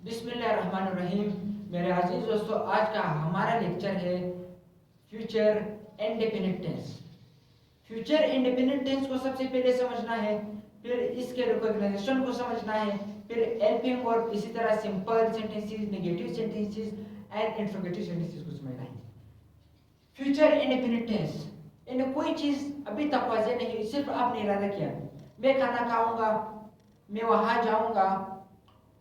बिस्मिल्लाहिर्रहमानिर्रहीम। मेरे अजीज दोस्तों, आज का हमारा लेक्चर है future indefinite tense. Future indefinite tense को सबसे पहले समझना है, फिर इसके रिकॉग्नाइजेशन को समझना है, फिर हेल्पिंग वर्ब, इसी तरह simple sentences, negative sentences and interrogative sentences को समझना है। फ्यूचर इंडेफिनिट टेंस यानी कोई चीज अभी तक वाज़ेह नहीं, सिर्फ आपने इरादा किया, मैं खाना खाऊंगा, मैं वहां जाऊंगा,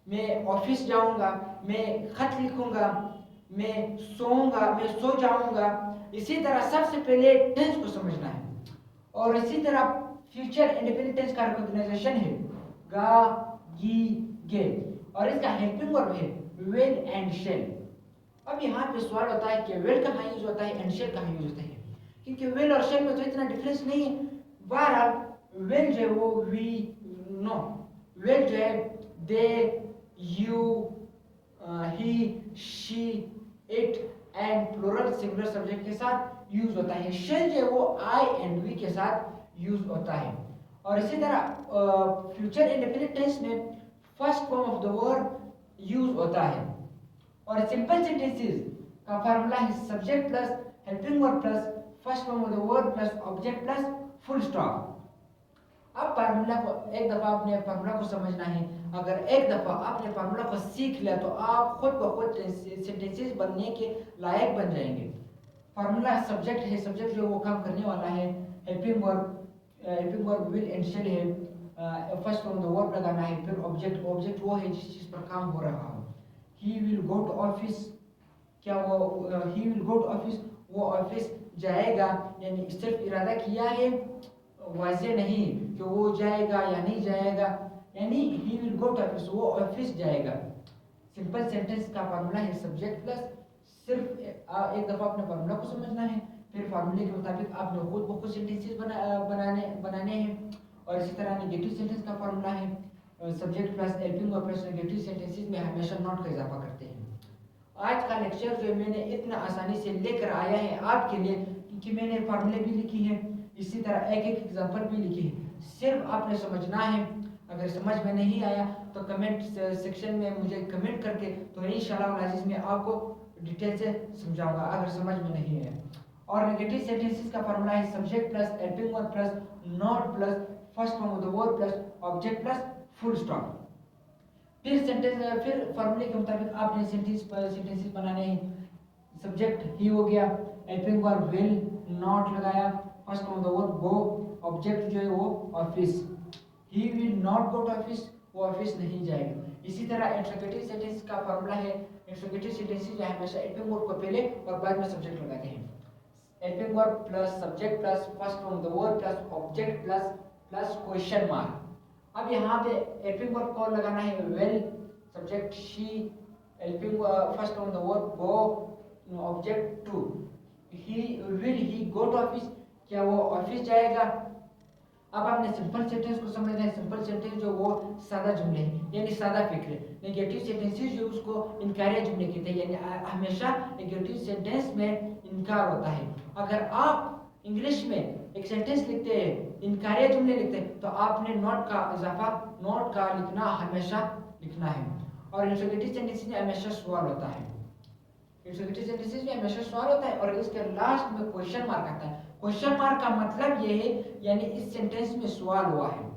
मैं ऑफिस जाऊंगा, मैं खत लिखूंगा, मैं सोऊंगा, मैं सो जाऊंगा। इसी तरह सबसे पहले टेंस को समझना है। और इसी तरह फ्यूचर इंडेफिनिट टेंस का रिकॉग्नाइजेशन है गा, गी, गे, और इसका हेल्पिंग वर्ब है विल एंड शेल। अब यहाँ पे सवाल होता है कि विल कहाँ यूज होता है एंड शेल कहाँ यूज होता है, क्योंकि विल और शेल में तो इतना डिफरेंस नहीं है। बहरहाल विल जो है वो वी नो, विल जो है they, you, he, she, it and plural singular subject के साथ यूज होता है। शेल जो है वो आई एंड वी के साथ यूज होता है। और इसी तरह फ्यूचर इंडेफिनिट टेंस में first form of the verb use होता है। और सिंपल सेंटेंसेस का फार्मूला है subject plus helping verb plus first form of the verb plus object plus full stop. अब फार्मूला को एक दफा आपने फार्मूला को समझना है। अगर एक दफा आपने फार्मूला को सीख लिया तो आप खुद ब खुद सेंटेंसेस बनने के लायक बन जाएंगे। फार्मूला सब्जेक्ट है, सब्जेक्ट जो वो काम करने वाला है, helping verb will and shall है, फर्स्ट फॉर्म द वर्ब लगाना है, फिर ऑब्जेक्ट, ऑब्जेक्ट वो है जिस चीज पर काम हो रहा हो। He will go to office, क्या वो he will go to office, वो ऑफिस जाएगा, यानी सिर्फ इरादा किया है, वाज़ेह नहीं कि वो जाएगा या नहीं जाएगा, यानी he will go to office, वो ऑफिस जाएगा। सिंपल सेंटेंस का फार्मूला है सब्जेक्ट प्लस, सिर्फ एक दफा अपने फार्मूला को समझना है, फिर फार्मूले के मुताबिक आपने खुद ब खुद सेंटेंसेस बनाने हैं। और इसी तरह नेगेटिव सेंटेंस का फार्मूला है subject plus helping verb plus negative sentences में हमेशा नॉट का इजाफा करते हैं। आज का लेक्चर जो मैंने इतना आसानी से लेकर आया है आपके लिए, क्योंकि मैंने फार्मूले भी लिखी है, इसी तरह एक एक एग्जांपल भी लिखी है। सिर्फ आपने समझना है। अगर समझ में नहीं आया तो कमेंट सेक्शन में मुझे कमेंट करके, तो इंशाल्लाह अज़ीज़ मैं आपको डिटेल से समझाऊंगा अगर समझ में नहीं आया। और नेगेटिव सेंटेंसेस का फार्मूला है subject plus helping verb plus not plus first form of the verb plus object plus full stop. फिर फार्मूले के मुताबिक आपने सेंटेंसेस बनाने हैं। सब्जेक्ट ही हो गया, हेल्पिंग वर्ब विल, नॉट लगाया, first form of the verb go, object जो है वो office, he will not go to office, वो ऑफिस नहीं जाएगा। इसी तरह इंट्रोगेटिव सेंटेंस का फार्मूला है, इंट्रोगेटिव सेंटेंसेस जो हमेशा हेल्पिंग वर्ब को पहले और बाद में सब्जेक्ट लगाते हैं। Helping verb plus subject plus first form of the verb plus object plus plus question mark. अब यहाँ पे हेल्पिंग वर्ब को लगाना है will, subject she, helping first form of the verb go, object to, he will he go to office, क्या वो office जाएगा। अब आपने सिंपल सेंटेंस को समझना है। सिंपल सेंटेंस जो वो सादा जुमले हैं, यानी सादा फिक्र। नेगेटिव सेंटेंसेस जो उसको इनकारिया जुमले कहते हैं, यानी हमेशा नेगेटिव सेंटेंस में इनकार होता है। अगर आप इंग्लिश में एक सेंटेंस लिखते हैं, इनकारिया जुमले लिखते हैं, तो आपने नॉट का इजाफा, नॉट का लिखना हमेशा लिखना है। और इंट्रोगेटिव सेंटेंसेस में हमेशा सवाल होता है, इंट्रोगेटिव सेंटेंसेस में हमेशा सवाल होता है, और इसके लास्ट में क्वेश्चन मार्क आता है। क्वेश्चन मार्क का मतलब ये है, यानी इस सेंटेंस में सवाल हुआ है।